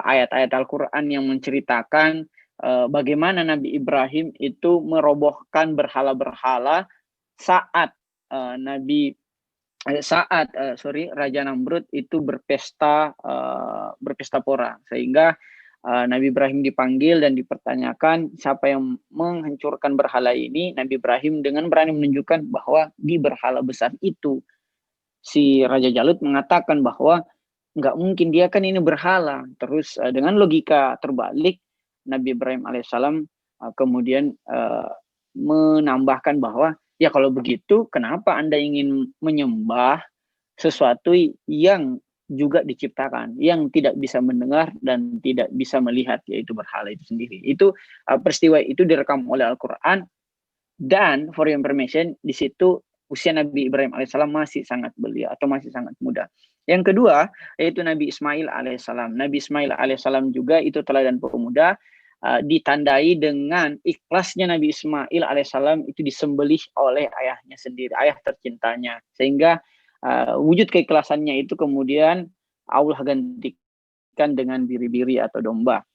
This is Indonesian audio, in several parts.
ayat-ayat Al-Quran yang menceritakan bagaimana Nabi Ibrahim itu merobohkan berhala-berhala saat Raja Namrud itu berpesta pora, sehingga Nabi Ibrahim dipanggil dan dipertanyakan siapa yang menghancurkan berhala ini. Nabi Ibrahim dengan berani menunjukkan bahwa di berhala besar itu si Raja Jalut mengatakan bahwa nggak mungkin, dia kan ini berhala. Terus dengan logika terbalik, Nabi Ibrahim alaihissalam kemudian menambahkan bahwa ya kalau begitu kenapa Anda ingin menyembah sesuatu yang juga diciptakan, yang tidak bisa mendengar dan tidak bisa melihat, yaitu berhala itu sendiri. Itu peristiwa itu direkam oleh Al-Quran, dan for your information, di situ usia Nabi Ibrahim alaihissalam masih sangat belia atau masih sangat muda. Yang kedua, yaitu Nabi Ismail alaihissalam. Nabi Ismail alaihissalam juga itu teladan pemuda, ditandai dengan ikhlasnya Nabi Ismail alaihissalam itu disembelih oleh ayahnya sendiri, ayah tercintanya. Sehingga wujud keikhlasannya itu kemudian Allah gantikan dengan biri-biri atau domba.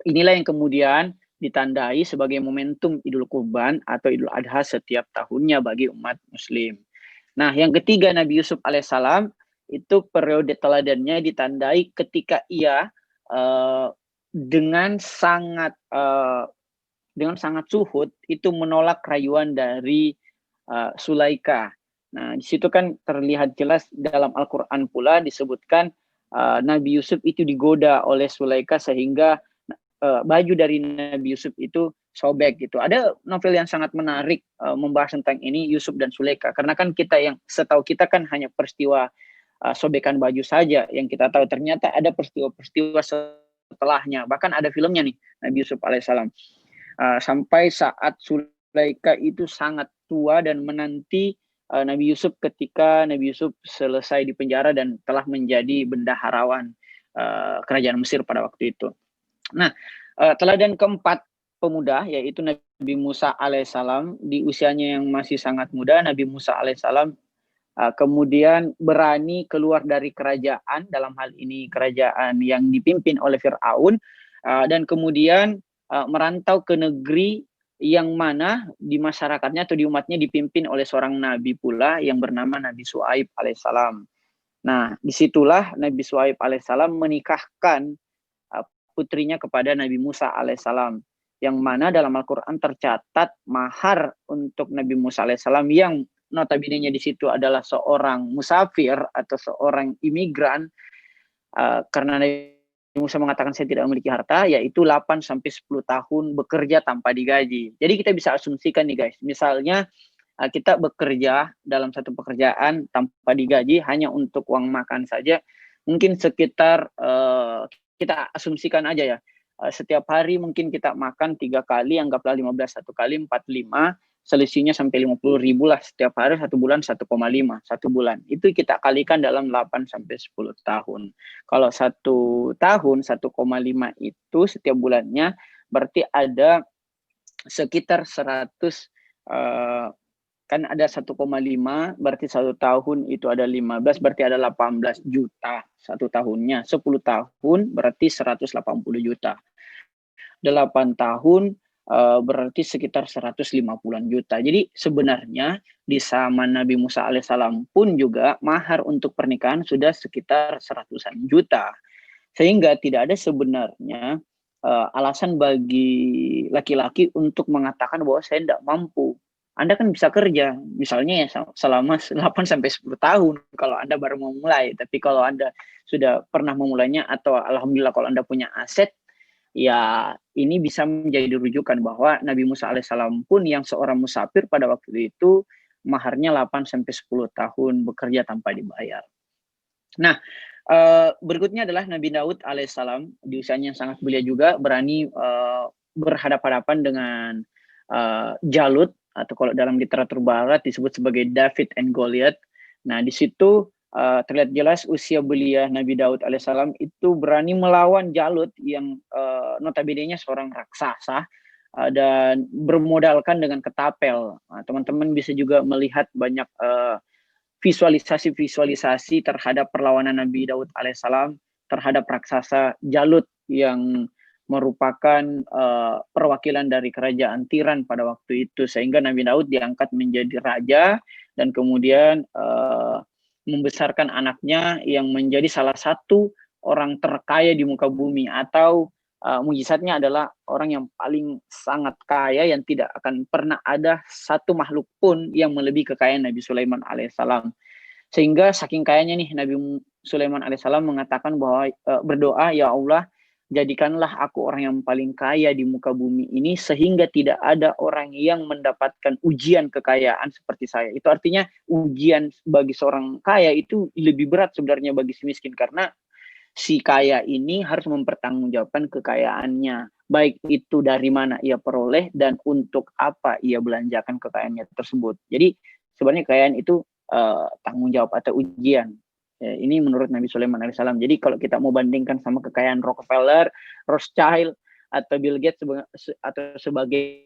Inilah yang kemudian ditandai sebagai momentum Idul Kurban atau Idul Adha setiap tahunnya bagi umat Muslim. Nah, yang ketiga, Nabi Yusuf alaihissalam itu periode teladannya ditandai ketika ia dengan sangat suhud itu menolak rayuan dari Sulaika. Nah, di situ kan terlihat jelas dalam Al-Quran pula disebutkan Nabi Yusuf itu digoda oleh Sulaika sehingga baju dari Nabi Yusuf itu sobek gitu. Ada novel yang sangat menarik membahas tentang ini, Yusuf dan Sulaika. Karena kan setahu kita kan hanya peristiwa sobekan baju saja yang kita tahu. Ternyata ada peristiwa-peristiwa setelahnya. Bahkan ada filmnya nih, Nabi Yusuf alaihissalam. Sampai saat Sulaika itu sangat tua dan menanti Nabi Yusuf ketika Nabi Yusuf selesai di penjara dan telah menjadi bendaharawan kerajaan Mesir pada waktu itu. Nah, teladan keempat pemuda yaitu Nabi Musa alaihissalam. Di usianya yang masih sangat muda, Nabi Musa alaihissalam kemudian berani keluar dari kerajaan, dalam hal ini kerajaan yang dipimpin oleh Fir'aun, dan kemudian merantau ke negeri yang mana di masyarakatnya atau di umatnya dipimpin oleh seorang nabi pula yang bernama Nabi Syuaib alaihissalam. Nah, disitulah Nabi Syuaib alaihissalam menikahkan putrinya kepada Nabi Musa alaihissalam, yang mana dalam Al-Quran tercatat mahar untuk Nabi Musa alaihissalam yang notabene-nya di situ adalah seorang musafir atau seorang imigran, karena Nabi Musa mengatakan saya tidak memiliki harta, yaitu 8-10 tahun bekerja tanpa digaji. Jadi kita bisa asumsikan nih guys, misalnya kita bekerja dalam satu pekerjaan tanpa digaji hanya untuk uang makan saja, mungkin sekitar kita asumsikan aja ya, setiap hari mungkin kita makan 3 kali, anggaplah 15 1 kali 45, selisihnya sampai 50.000 lah setiap hari, 1 bulan 1,5, 1 bulan. Itu kita kalikan dalam 8-10 tahun. Kalau 1 tahun 1,5 itu setiap bulannya berarti ada sekitar 100, kan ada 1,5, berarti 1 tahun itu ada 15, berarti ada 18 juta 1 tahunnya. 10 tahun berarti 180 juta. 8 tahun berarti sekitar 150-an juta. Jadi sebenarnya di zaman Nabi Musa alaihissalam pun juga mahar untuk pernikahan sudah sekitar 100-an juta. Sehingga tidak ada sebenarnya alasan bagi laki-laki untuk mengatakan bahwa saya tidak mampu. Anda kan bisa kerja, misalnya ya selama 8-10 tahun kalau Anda baru memulai. Tapi kalau Anda sudah pernah memulainya atau alhamdulillah kalau Anda punya aset, ya ini bisa menjadi rujukan bahwa Nabi Musa alaihissalam pun yang seorang musafir pada waktu itu maharnya 8-10 tahun bekerja tanpa dibayar. Nah, berikutnya adalah Nabi Daud alaihissalam. Di usianya yang sangat belia juga berani berhadapan-hadapan dengan Jalut, atau kalau dalam literatur barat disebut sebagai David and Goliath. Nah, di situ terlihat jelas usia belia Nabi Daud alaihissalam itu berani melawan Jalut yang notabene-nya seorang raksasa dan bermodalkan dengan ketapel. Nah, teman-teman bisa juga melihat banyak visualisasi-visualisasi terhadap perlawanan Nabi Daud alaihissalam terhadap raksasa Jalut yang merupakan perwakilan dari kerajaan Tiran pada waktu itu, sehingga Nabi Daud diangkat menjadi raja dan kemudian membesarkan anaknya yang menjadi salah satu orang terkaya di muka bumi, atau mujizatnya adalah orang yang paling sangat kaya yang tidak akan pernah ada satu makhluk pun yang melebihi kekayaan Nabi Sulaiman alaihissalam. Sehingga saking kayanya nih Nabi Sulaiman alaihissalam mengatakan bahwa berdoa, ya Allah, jadikanlah aku orang yang paling kaya di muka bumi ini sehingga tidak ada orang yang mendapatkan ujian kekayaan seperti saya. Itu artinya ujian bagi seorang kaya itu lebih berat sebenarnya bagi si miskin, karena si kaya ini harus mempertanggungjawabkan kekayaannya, baik itu dari mana ia peroleh dan untuk apa ia belanjakan kekayaannya tersebut. Jadi sebenarnya kekayaan itu tanggung jawab atau ujian. Ini menurut Nabi Sulaiman alaihissalam. Jadi kalau kita mau bandingkan sama kekayaan Rockefeller, Rothschild, atau Bill Gates atau sebagai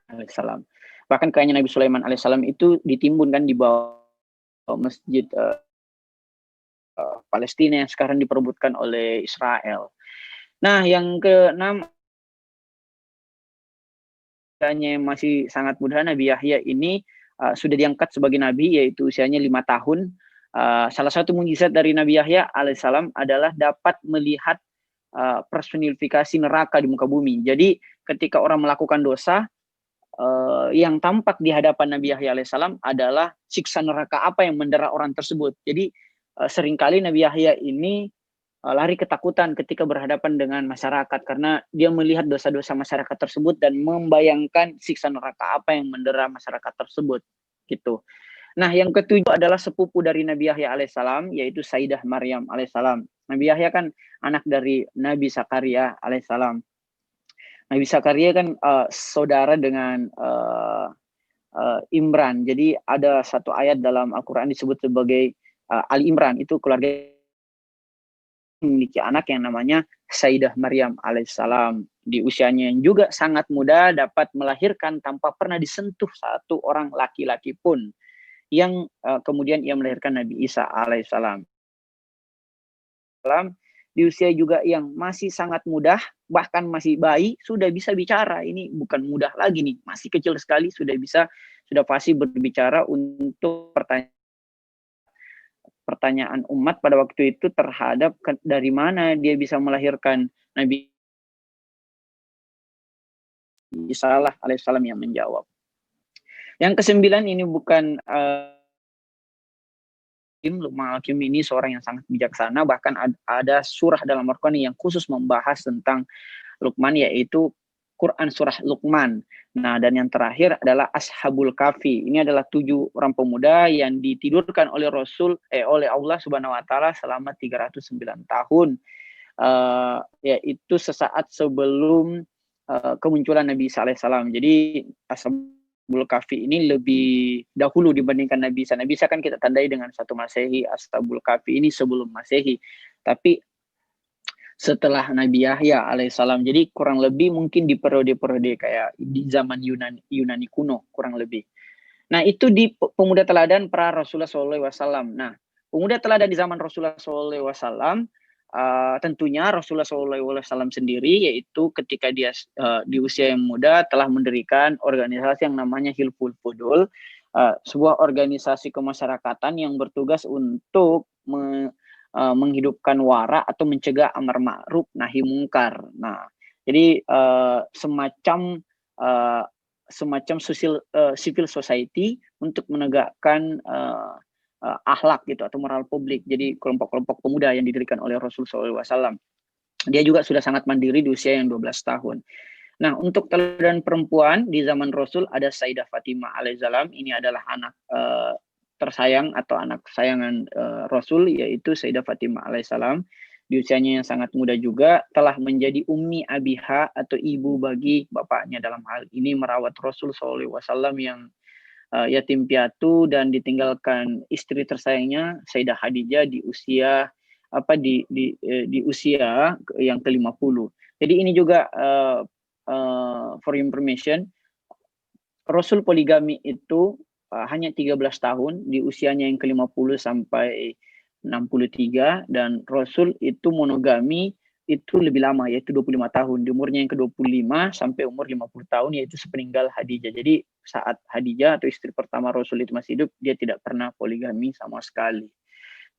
alaihissalam. Bahkan kekayaan Nabi Sulaiman alaihissalam itu ditimbunkan di bawah masjid Palestina yang sekarang diperebutkan oleh Israel. Nah, yang keenam, masih sangat muda, Nabi Yahya ini sudah diangkat sebagai nabi, yaitu usianya 5 tahun. Salah satu mukjizat dari Nabi Yahya alaihissalam adalah dapat melihat personifikasi neraka di muka bumi. Jadi ketika orang melakukan dosa, yang tampak di hadapan Nabi Yahya alaihissalam adalah siksa neraka apa yang mendera orang tersebut. Jadi seringkali Nabi Yahya ini lari ketakutan ketika berhadapan dengan masyarakat karena dia melihat dosa-dosa masyarakat tersebut dan membayangkan siksa neraka apa yang mendera masyarakat tersebut gitu. Nah, yang ketujuh adalah sepupu dari Nabi Yahya alaihissalam, yaitu Sayyidah Maryam alaihissalam. Nabi Yahya kan anak dari Nabi Zakaria alaihissalam. Nabi Zakaria kan saudara dengan Imran. Jadi ada satu ayat dalam Al-Quran disebut sebagai Ali Imran, itu keluarga memiliki anak yang namanya Sayyidah Maryam alaihissalam. Di usianya yang juga sangat muda dapat melahirkan tanpa pernah disentuh satu orang laki-laki pun, yang kemudian ia melahirkan Nabi Isa alaihissalam. Di usia juga yang masih sangat muda, bahkan masih bayi, sudah bisa bicara. Ini bukan mudah lagi nih, masih kecil sekali sudah pasti berbicara untuk pertanyaan umat pada waktu itu terhadap dari mana dia bisa melahirkan Nabi Isa alaihissalam yang menjawab. Yang kesembilan ini bukan Luqman Hakim ini seorang yang sangat bijaksana, bahkan ada surah dalam Al-Quran yang khusus membahas tentang Luqman, yaitu Quran surah Luqman. Nah, dan yang terakhir adalah Ashabul Kahfi. Ini adalah 7 orang pemuda yang ditidurkan oleh oleh Allah Subhanahu wa taala selama 309 tahun. Yaitu sesaat sebelum kemunculan Nabi Isa alaihissalam. Jadi Ashabul Kahfi ini lebih dahulu dibandingkan Nabi Isa. Nabi Isa kan kita tandai dengan 1 Masehi, Ashabul Kahfi ini sebelum Masehi. Tapi setelah Nabi Yahya alaihissalam. Jadi kurang lebih mungkin di periode-periode kayak di zaman Yunani kuno kurang lebih. Nah, itu di pemuda teladan para Rasulullah SAW. Nah, pemuda teladan di zaman Rasulullah SAW, tentunya Rasulullah SAW sendiri, yaitu ketika dia di usia yang muda telah mendirikan organisasi yang namanya Hilful Fudul, sebuah organisasi kemasyarakatan yang bertugas untuk menghidupkan wara atau mencegah amar ma'ruf nahi mungkar. Nah, jadi semacam civil society untuk menegakkan akhlak gitu atau moral publik. Jadi kelompok-kelompok pemuda yang didirikan oleh Rasul SAW. Dia juga sudah sangat mandiri di usia yang 12 tahun. Nah, untuk teladan perempuan di zaman Rasul ada Sayyidah Fatimah alaihissalam. Ini adalah anak tersayang atau anak kesayangan Rasul, yaitu Sayyidah Fatimah alaihissalam. Di usianya yang sangat muda juga telah menjadi ummi abiha atau ibu bagi bapaknya, dalam hal ini merawat Rasul SAW yang yatim piatu dan ditinggalkan istri tersayangnya Sayyidah Khadijah di usia di usia yang ke-50. Jadi ini juga for information, Rasul poligami itu hanya 13 tahun di usianya yang ke-50 sampai 63 dan Rasul itu monogami itu lebih lama, yaitu 25 tahun. Di umurnya yang ke-25 sampai umur 50 tahun, yaitu sepeninggal Khadijah. Jadi saat Khadijah atau istri pertama Rasul itu masih hidup, dia tidak pernah poligami sama sekali.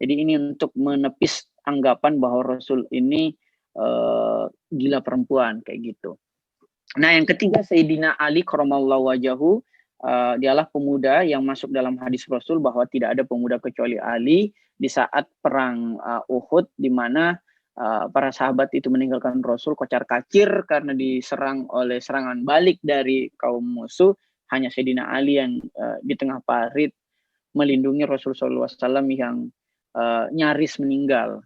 Jadi ini untuk menepis anggapan bahwa Rasul ini gila perempuan, kayak gitu. Nah, yang ketiga, Sayyidina Ali karramallahu wajahu, dialah pemuda yang masuk dalam hadis Rasul bahwa tidak ada pemuda kecuali Ali di saat perang Uhud, di mana para sahabat itu meninggalkan Rasul kocar-kacir karena diserang oleh serangan balik dari kaum musuh. Hanya Sayyidina Ali yang di tengah parit melindungi Rasul SAW yang nyaris meninggal.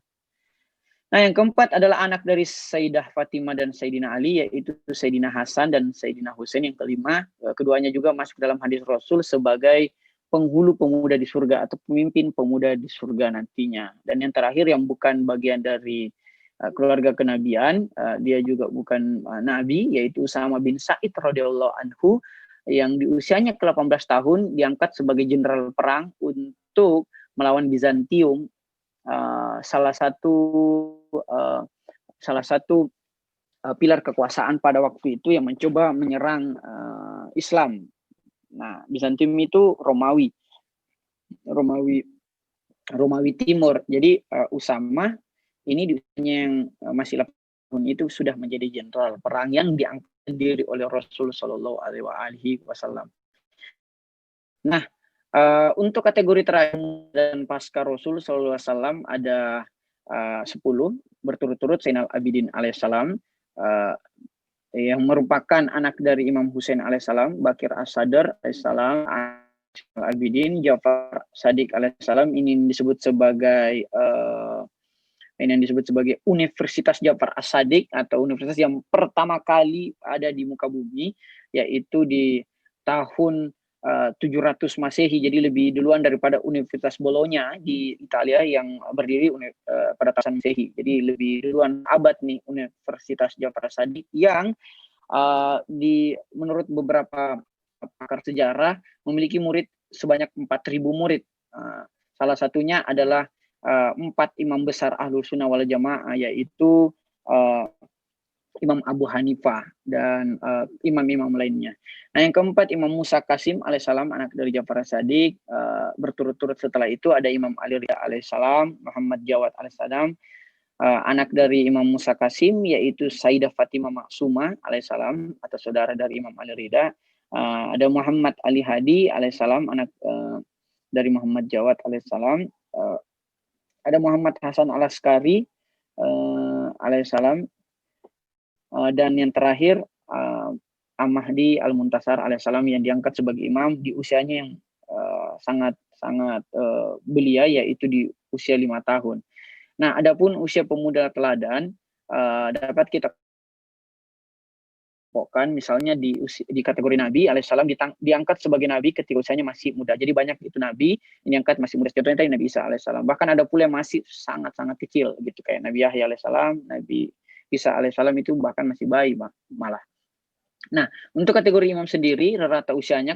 Nah, yang keempat adalah anak dari Sayyidah Fatimah dan Sayyidina Ali, yaitu Sayyidina Hasan dan Sayyidina Husain. Yang kelima, keduanya juga masuk dalam hadis Rasul sebagai penghulu pemuda di surga atau pemimpin pemuda di surga nantinya. Dan yang terakhir yang bukan bagian dari keluarga kenabian, dia juga bukan nabi, yaitu Usama bin Sa'id radhiyallahu anhu, yang di usianya ke-18 tahun diangkat sebagai jenderal perang untuk melawan Bizantium. Salah satu pilar kekuasaan pada waktu itu yang mencoba menyerang Islam. Nah, Bizantium itu Romawi Timur. Jadi Usama ini di usianya yang masih 8 tahun itu sudah menjadi jenderal perang yang diangkat sendiri oleh Rasul Shallallahu Alaihi Wasallam. Nah, untuk kategori terakhir dan pasca Rasul Shallallahu Alaihi Wasallam ada 10 berturut-turut. Zainal Abidin alaihissalam, yang merupakan anak dari Imam Husain alaihissalam, Bakir As-Sadr alaihissalam, Abidin, Ja'far Shadiq alaihissalam. Ini disebut sebagai Universitas Ja'far As-Shadiq atau universitas yang pertama kali ada di muka bumi, yaitu di tahun 700 Masehi, jadi lebih duluan daripada Universitas Bologna di Italia yang berdiri pada tahun Masehi. Jadi lebih duluan abad nih Universitas Ja'far As-Shadiq yang menurut beberapa pakar sejarah memiliki murid sebanyak 4.000 murid. Salah satunya adalah 4 imam besar Ahlus Sunnah wal Jamaah, yaitu Imam Abu Hanifah dan imam-imam lainnya. Nah, yang keempat Imam Musa Qasim alaihissalam, anak dari Ja'far As-Shadiq. Berturut-turut setelah itu ada Imam Ali Ridha alaihissalam, Muhammad Jawad alaihissalam, anak dari Imam Musa Qasim, yaitu Sayyidah Fatimah Maksumah alaihissalam atau saudara dari Imam Ali Ridha. Ada Muhammad Ali Hadi alaihissalam, anak dari Muhammad Jawad alaihissalam. Ada Muhammad Hasan Al-Askari alaihissalam. Dan yang terakhir Ahmadi Al-Muntasar alaihissalam yang diangkat sebagai imam di usianya yang sangat belia, yaitu di usia 5 tahun. Nah, adapun usia pemuda teladan dapat kita pokokkan misalnya di kategori Nabi alaihissalam diangkat sebagai Nabi ketika usianya masih muda. Jadi banyak itu Nabi ini diangkat masih muda. Contohnya tadi Nabi Isa alaihissalam. Bahkan ada pula yang masih sangat-sangat kecil gitu, kayak Nabi Yahya alaihissalam, Nabi Isa alaihissalam itu bahkan masih bayi malah. Nah, untuk kategori imam sendiri rata usianya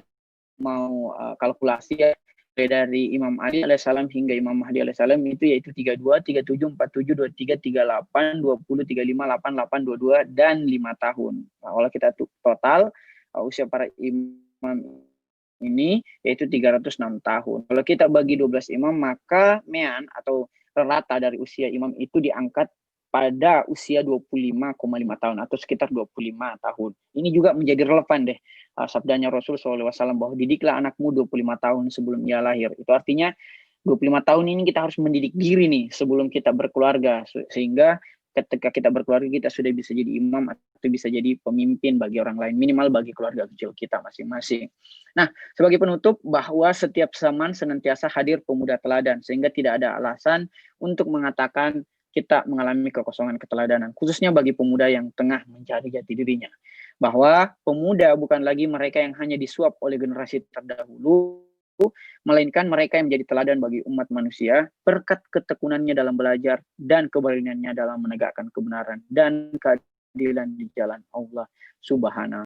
mau kalkulasi ya, dari Imam Ali alaihissalam hingga Imam Mahdi alaihissalam itu yaitu 32, 37, 47, 23, 38, 20, 35, 88, 22 dan 5 tahun. Nah, kalau kita total usia para imam ini yaitu 306 tahun. Kalau kita bagi 12 imam, maka mean atau rata dari usia imam itu diangkat pada usia 25,5 tahun atau sekitar 25 tahun. Ini juga menjadi relevan deh sabdanya Rasul SAW bahwa didiklah anakmu 25 tahun sebelum ia lahir. Itu artinya 25 tahun ini kita harus mendidik diri nih sebelum kita berkeluarga, sehingga ketika kita berkeluarga kita sudah bisa jadi imam atau bisa jadi pemimpin bagi orang lain, minimal bagi keluarga kecil kita masing-masing. Nah, sebagai penutup, bahwa setiap zaman senantiasa hadir pemuda teladan, sehingga tidak ada alasan untuk mengatakan kita mengalami kekosongan keteladanan, khususnya bagi pemuda yang tengah mencari jati dirinya. Bahwa pemuda bukan lagi mereka yang hanya disuap oleh generasi terdahulu, melainkan mereka yang menjadi teladan bagi umat manusia berkat ketekunannya dalam belajar dan keberaniannya dalam menegakkan kebenaran dan keadilan di jalan Allah Subhanahu